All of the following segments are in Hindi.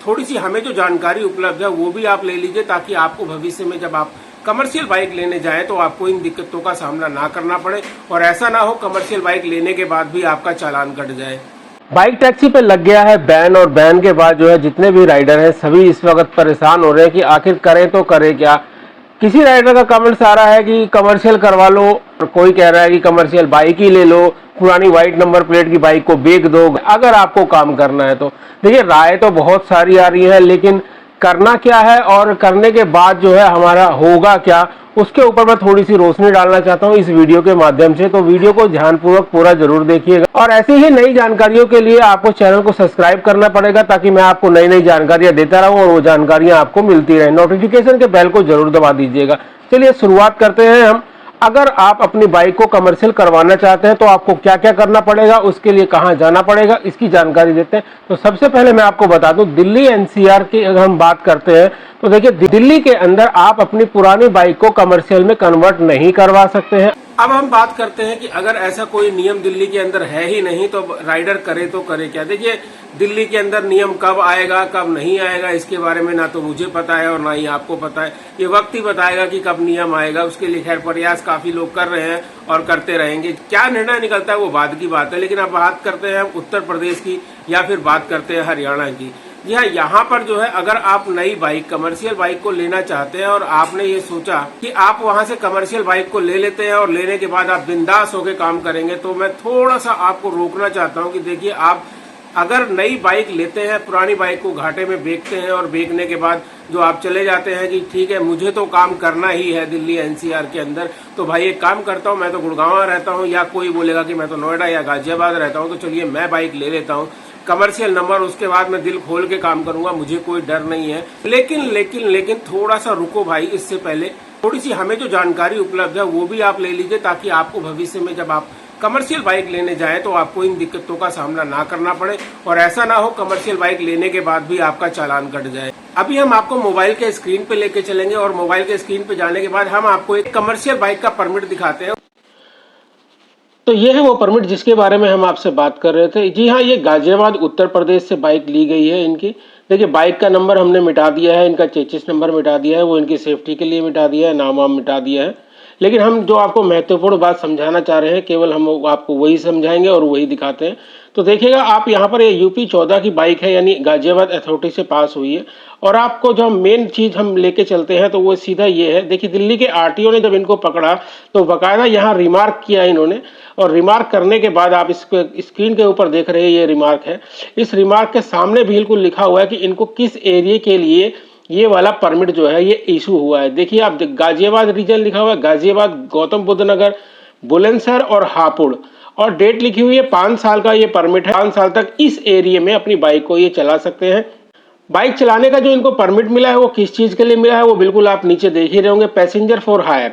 थोड़ी सी हमें जो जानकारी उपलब्ध है वो भी आप ले लीजिए, ताकि आपको भविष्य में जब आप कमर्शियल बाइक लेने जाएं तो आपको इन दिक्कतों का सामना ना करना पड़े, और ऐसा ना हो कमर्शियल बाइक लेने के बाद भी आपका चालान कट जाए। बाइक टैक्सी पे लग गया है बैन, और बैन के बाद जो है जितने भी राइडर हैं सभी इस वक्त परेशान हो रहे हैं कि आखिर करें तो करें क्या। किसी राइडर का कमेंट्स आ रहा है कि कमर्शियल करवा लो, और कोई कह रहा है कि कमर्शियल बाइक ही ले लो, पुरानी व्हाइट नंबर प्लेट की बाइक को बेच दो अगर आपको काम करना है तो। देखिए, राय तो बहुत सारी आ रही है, लेकिन करना क्या है और करने के बाद जो है हमारा होगा क्या, उसके ऊपर मैं थोड़ी सी रोशनी डालना चाहता हूं इस वीडियो के माध्यम से। तो वीडियो को ध्यानपूर्वक पूरा जरूर देखिएगा, और ऐसी ही नई जानकारियों के लिए आपको चैनल को सब्सक्राइब करना पड़ेगा, ताकि मैं आपको नई नई जानकारियां देता रहूं और वो जानकारियां आपको मिलती रहे। नोटिफिकेशन के बेल को जरूर दबा दीजिएगा। चलिए शुरुआत करते हैं हम। अगर आप अपनी बाइक को कमर्शियल करवाना चाहते हैं तो आपको क्या क्या करना पड़ेगा, उसके लिए कहां जाना पड़ेगा, इसकी जानकारी देते हैं। तो सबसे पहले मैं आपको बता दूं, दिल्ली एनसीआर की अगर हम बात करते हैं तो देखिए, दिल्ली के अंदर आप अपनी पुरानी बाइक को कमर्शियल में कन्वर्ट नहीं करवा सकते हैं। अब हम बात करते हैं कि अगर ऐसा कोई नियम दिल्ली के अंदर है ही नहीं तो राइडर करे तो करे क्या। देखिए, दिल्ली के अंदर नियम कब आएगा कब नहीं आएगा इसके बारे में ना तो मुझे पता है और ना ही आपको पता है। ये वक्त ही बताएगा कि कब नियम आएगा। उसके लिए खैर प्रयास काफी लोग कर रहे हैं और करते रहेंगे। क्या निर्णय निकलता है वो बाद की बात है। लेकिन अब बात करते हैं उत्तर प्रदेश की या फिर बात करते हैं हरियाणा की। जी हाँ, यहाँ पर जो है अगर आप नई बाइक कमर्शियल बाइक को लेना चाहते हैं और आपने ये सोचा कि आप वहां से कमर्शियल बाइक को ले लेते हैं और लेने के बाद आप बिंदास होकर काम करेंगे, तो मैं थोड़ा सा आपको रोकना चाहता हूँ कि देखिए, आप अगर नई बाइक लेते हैं, पुरानी बाइक को घाटे में बेचते हैं और बेचने के बाद जो आप चले जाते हैं कि ठीक है मुझे तो काम करना ही है दिल्ली एनसीआर के अंदर, तो भाई एक काम करता हूँ, मैं तो गुड़गांव रहता हूँ, या कोई बोलेगा कि मैं तो नोएडा या गाजियाबाद रहता हूँ, तो चलिए मैं बाइक ले लेता हूँ कमर्शियल नंबर, उसके बाद मैं दिल खोल के काम करूंगा, मुझे कोई डर नहीं है। लेकिन थोड़ा सा रुको भाई, इससे पहले थोड़ी सी हमें जो जानकारी उपलब्ध है वो भी आप ले लीजिए, ताकि आपको भविष्य में जब आप कमर्शियल बाइक लेने जाएं तो आपको इन दिक्कतों का सामना ना करना पड़े, और ऐसा ना हो कमर्शियल बाइक लेने के बाद भी आपका चालान कट जाए। अभी हम आपको मोबाइल के स्क्रीन पे लेके चलेंगे, और मोबाइल के स्क्रीन पे जाने के बाद हम आपको एक कमर्शियल बाइक का परमिट दिखाते हैं। तो ये है वो परमिट जिसके बारे में हम आपसे बात कर रहे थे। जी हाँ, ये गाजियाबाद उत्तर प्रदेश से बाइक ली गई है इनकी। देखिए, बाइक का नंबर हमने मिटा दिया है, इनका चेसिस नंबर मिटा दिया है, वो इनकी सेफ्टी के लिए मिटा दिया है, नाम वाम मिटा दिया है। लेकिन हम जो आपको महत्वपूर्ण बात समझाना चाह रहे हैं, केवल हम आपको वही समझाएंगे और वही दिखाते हैं। तो देखिएगा, आप यहाँ पर ये यूपी 14 की बाइक है, यानी गाजियाबाद अथॉरिटी से पास हुई है। और आपको जो मेन चीज हम लेके चलते हैं तो वो सीधा ये है। देखिए, दिल्ली के आरटीओ ने जब इनको पकड़ा तो बाकायदा यहाँ रिमार्क किया इन्होंने, और रिमार्क करने के बाद आप इसको स्क्रीन के ऊपर देख रहे हैं, ये रिमार्क है। इस रिमार्क के सामने बिल्कुल लिखा हुआ है कि इनको किस एरिया के लिए ये वाला परमिट जो है ये इशू हुआ है। देखिए, आप गाजियाबाद रीजन लिखा हुआ है, गाजियाबाद, गौतम बुद्ध नगर, बुलंदशहर और हापुड़, और डेट लिखी हुई है 5 साल का ये परमिट है। 5 साल तक इस एरिया में अपनी बाइक को ये चला सकते हैं। बाइक चलाने का जो इनको परमिट मिला है वो किस चीज के लिए मिला है वो बिल्कुल आप नीचे देख ही रहे होंगे, पैसेंजर फॉर हायर,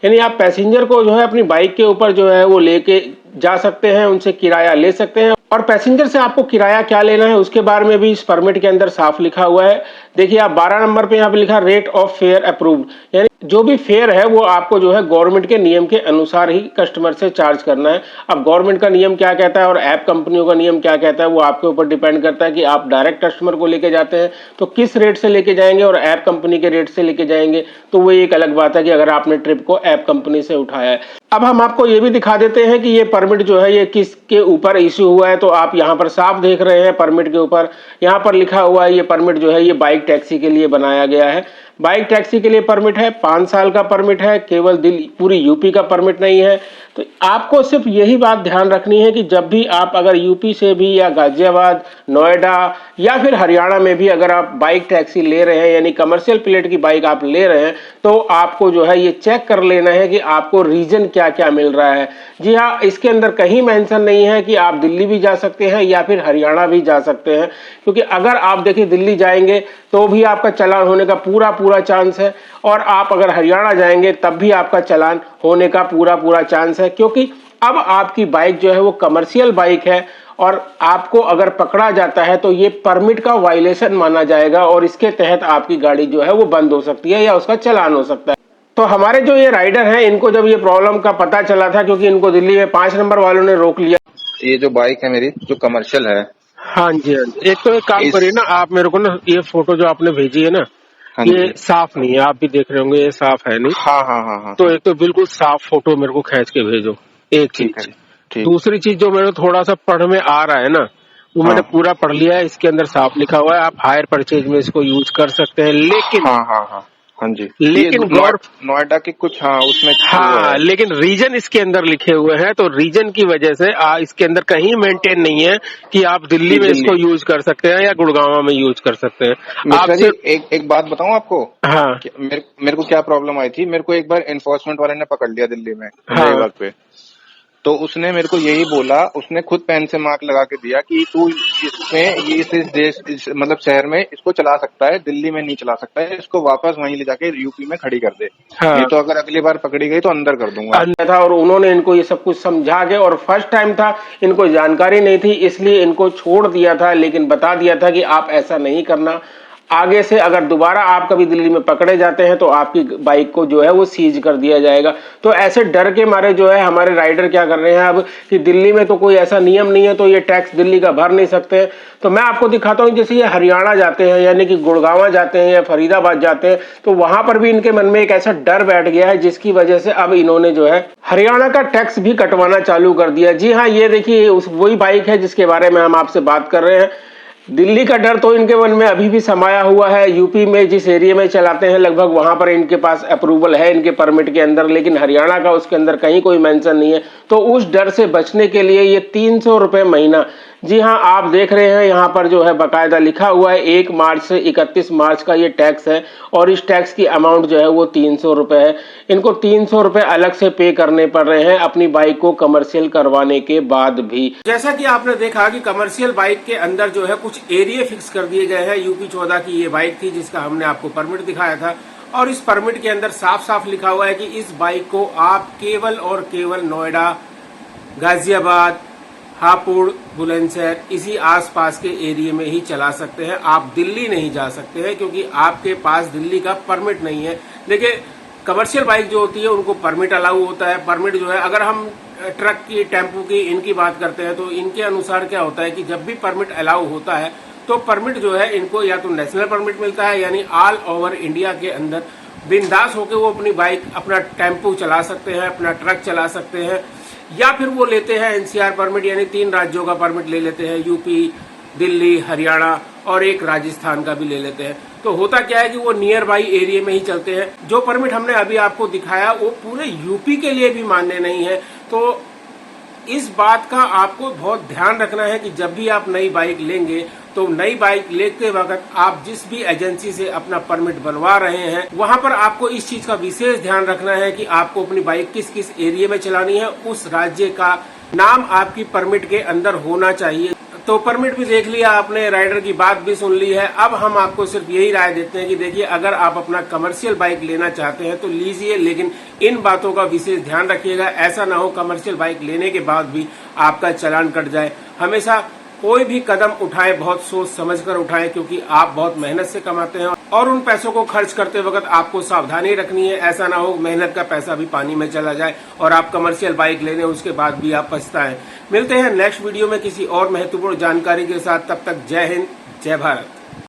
यानी आप पैसेंजर को जो है अपनी बाइक के ऊपर जो है वो लेके जा सकते हैं, उनसे किराया ले सकते हैं। और पैसेंजर से आपको किराया क्या लेना है उसके बारे में भी इस परमिट के अंदर साफ लिखा हुआ है। देखिए, आप 12 नंबर पे यहाँ पे लिखा रेट ऑफ फेयर अप्रूव्ड, यानी जो भी फेयर है वो आपको जो है गवर्नमेंट के नियम के अनुसार ही कस्टमर से चार्ज करना है। अब गवर्नमेंट का नियम क्या कहता है और ऐप कंपनियों का नियम क्या कहता है वो आपके ऊपर डिपेंड करता है कि आप डायरेक्ट कस्टमर को लेके जाते हैं तो किस रेट से लेके जाएंगे, और ऐप कंपनी के रेट से लेके जाएंगे तो वो एक अलग बात है कि अगर आपने ट्रिप को ऐप कंपनी से उठाया है। अब हम आपको ये भी दिखा देते हैं कि ये परमिट जो है ये किसके ऊपर इश्यू हुआ है। तो आप यहाँ पर साफ देख रहे हैं परमिट के ऊपर यहाँ पर लिखा हुआ है ये परमिट जो है ये बाइक टैक्सी के लिए बनाया गया है। बाइक टैक्सी के लिए परमिट है, 5 साल का परमिट है, केवल पूरी यूपी का परमिट नहीं है। तो आपको सिर्फ यही बात ध्यान रखनी है कि जब भी आप अगर यूपी से भी या गाजियाबाद, नोएडा या फिर हरियाणा में भी अगर आप बाइक टैक्सी ले रहे हैं, यानी कमर्शियल प्लेट की बाइक आप ले रहे हैं, तो आपको जो है ये चेक कर लेना है कि आपको रीजन क्या क्या मिल रहा है। जी हाँ, इसके अंदर कहीं मेंशन नहीं है कि आप दिल्ली भी जा सकते हैं या फिर हरियाणा भी जा सकते हैं, क्योंकि अगर आप देखिए दिल्ली जाएंगे तो भी आपका चालान होने का पूरा चांस है, और आप अगर हरियाणा जाएंगे तब भी आपका चालान होने का पूरा चांस है, क्योंकि अब आपकी बाइक जो है वो कमर्शियल बाइक है, और आपको अगर पकड़ा जाता है तो ये परमिट का वायलेशन माना जाएगा, और इसके तहत आपकी गाड़ी जो है वो बंद हो सकती है या उसका चालान हो सकता है। तो हमारे जो ये राइडर हैं इनको जब ये प्रॉब्लम का पता चला था, क्योंकि इनको दिल्ली में 5 नंबर वालों ने रोक लिया। ये जो बाइक है मेरी जो कमर्शियल है, हाँ जी, हाँ जी। एक तो एक काम करिए ना आप मेरे को ना, ये फोटो जो आपने भेजी है ना, हाँ ये जी। साफ नहीं है, आप भी देख रहे होंगे ये साफ है नहीं। हाँ हाँ हाँ हाँ तो हाँ। एक तो बिल्कुल साफ फोटो मेरे को खींच के भेजो, एक ठीक है चीज। ठीक। दूसरी चीज जो मेरे को थोड़ा सा पढ़ में आ रहा है ना, वो मैंने हाँ पूरा पढ़ लिया है, इसके अंदर साफ लिखा हुआ है आप हायर परचेज में इसको यूज कर सकते हैं, लेकिन हाँ हाँ हाँ हाँ जी। ये लेकिन गौर नोएडा के कुछ, हाँ उसमें वो हाँ, है। लेकिन रीजन इसके अंदर लिखे हुए हैं, तो रीजन की वजह से इसके अंदर कहीं मेंटेन नहीं है कि आप दिल्ली कि में दिल्ली। इसको यूज कर सकते हैं या गुड़गांव में यूज कर सकते हैं। आप मिश्रा जी, सिर्फ एक बात बताऊं आपको। हाँ मेरे को क्या प्रॉब्लम आई थी, मेरे को एक बार एनफोर्समेंट वाले ने पकड़ लिया दिल्ली में, इंदिरा हाँ बाग पे। तो उसने मेरे को यही बोला, उसने खुद पेन से मार्क लगा के दिया कि तू इसमें ये इस देश मतलब शहर में इसको चला सकता है, दिल्ली में नहीं चला सकता है, इसको वापस वहीं ले जाके यूपी में खड़ी कर दे, नहीं हाँ तो अगर अगली बार पकड़ी गई तो अंदर कर दूंगा। अंदर था, और उन्होंने इनको ये सब कुछ समझा के, और फर्स्ट टाइम था, इनको जानकारी नहीं थी इसलिए इनको छोड़ दिया था, लेकिन बता दिया था कि आप ऐसा नहीं करना, आगे से अगर दोबारा आप कभी दिल्ली में पकड़े जाते हैं तो आपकी बाइक को जो है वो सीज कर दिया जाएगा। तो ऐसे डर के मारे जो है हमारे राइडर क्या कर रहे हैं अब कि दिल्ली में तो कोई ऐसा नियम नहीं है तो ये टैक्स दिल्ली का भर नहीं सकते। तो मैं आपको दिखाता हूं, जैसे ये हरियाणा जाते हैं यानी कि गुड़गांव जाते हैं या फरीदाबाद जाते हैं, तो वहां पर भी इनके मन में एक ऐसा डर बैठ गया है जिसकी वजह से अब इन्होंने जो है हरियाणा का टैक्स भी कटवाना चालू कर दिया। जी हाँ, ये देखिए उस वही बाइक है जिसके बारे में हम आपसे बात कर रहे हैं। दिल्ली का डर तो इनके मन में अभी भी समाया हुआ है। यूपी में जिस एरिया में चलाते हैं लगभग वहां पर इनके पास अप्रूवल है इनके परमिट के अंदर, लेकिन हरियाणा का उसके अंदर कहीं कोई मेंशन नहीं है। तो उस डर से बचने के लिए ये 300 रुपए महीना, जी हाँ आप देख रहे हैं यहाँ पर जो है बाकायदा लिखा हुआ है 1 मार्च से 31 मार्च का ये टैक्स है, और इस टैक्स की अमाउंट जो है वो 300 रुपए है। इनको 300 रुपए अलग से पे करने पड़ रहे हैं अपनी बाइक को कमर्शियल करवाने के बाद भी। जैसा कि आपने देखा कि कमर्शियल बाइक के अंदर जो है कुछ एरिया फिक्स कर दिए गए हैं। यूपी 14 की ये बाइक थी जिसका हमने आपको परमिट दिखाया था, और इस परमिट के अंदर साफ साफ लिखा हुआ है कि इस बाइक को आप केवल और केवल नोएडा, गाजियाबाद, हापुड़, बुलंदशहर इसी आसपास के एरिया में ही चला सकते हैं। आप दिल्ली नहीं जा सकते हैं क्योंकि आपके पास दिल्ली का परमिट नहीं है। देखिए कमर्शियल बाइक जो होती है उनको परमिट अलाउ होता है। परमिट जो है, अगर हम ट्रक की, टेम्पो की, इनकी बात करते हैं तो इनके अनुसार क्या होता है कि जब भी परमिट अलाउ होता है तो परमिट जो है इनको या तो नेशनल परमिट मिलता है, यानी ऑल ओवर इंडिया के अंदर बिंदास होकर वो अपनी बाइक, अपना टेम्पो चला सकते हैं, अपना ट्रक चला सकते हैं, या फिर वो लेते हैं एनसीआर परमिट, यानी 3 राज्यों का परमिट ले लेते हैं, यूपी, दिल्ली, हरियाणा और एक राजस्थान का भी ले लेते हैं। तो होता क्या है कि वो नियर बाई एरिया में ही चलते हैं। जो परमिट हमने अभी आपको दिखाया वो पूरे यूपी के लिए भी मान्य नहीं है। तो इस बात का आपको बहुत ध्यान रखना है कि जब भी आप नई बाइक लेंगे तो नई बाइक लेते वक्त आप जिस भी एजेंसी से अपना परमिट बनवा रहे हैं वहां पर आपको इस चीज का विशेष ध्यान रखना है कि आपको अपनी बाइक किस किस एरिया में चलानी है, उस राज्य का नाम आपकी परमिट के अंदर होना चाहिए। तो परमिट भी देख लिया आपने, राइडर की बात भी सुन ली है। अब हम आपको सिर्फ यही राय देते हैं कि देखिए अगर आप अपना कमर्शियल बाइक लेना चाहते हैं तो लीजिए, लेकिन इन बातों का विशेष ध्यान रखिएगा। ऐसा ना हो कमर्शियल बाइक लेने के बाद भी आपका चालान कट जाए। हमेशा कोई भी कदम उठाए बहुत सोच समझ कर उठाएं, क्योंकि आप बहुत मेहनत से कमाते हैं और उन पैसों को खर्च करते वक्त आपको सावधानी रखनी है। ऐसा ना हो मेहनत का पैसा भी पानी में चला जाए और आप कमर्शियल बाइक लेने उसके बाद भी आप पछताएं। मिलते हैं नेक्स्ट वीडियो में किसी और महत्वपूर्ण जानकारी के साथ। तब तक जय हिंद, जय भारत।